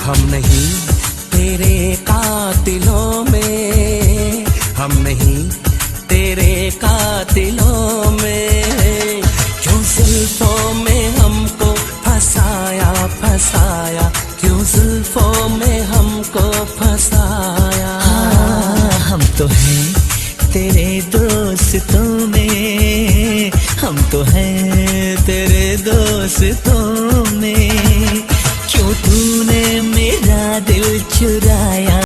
हम नहीं तेरे कातिलों में, हम नहीं तेरे कातिलों में। क्यों जुल्फों में हमको फंसाया फंसाया, क्यों जुल्फों में हमको फंसाया। हम तो हैं तेरे दोस्तों में, हम तो हैं तेरे दोस्तों में। क्यों तूने मेरा दिल चुराया।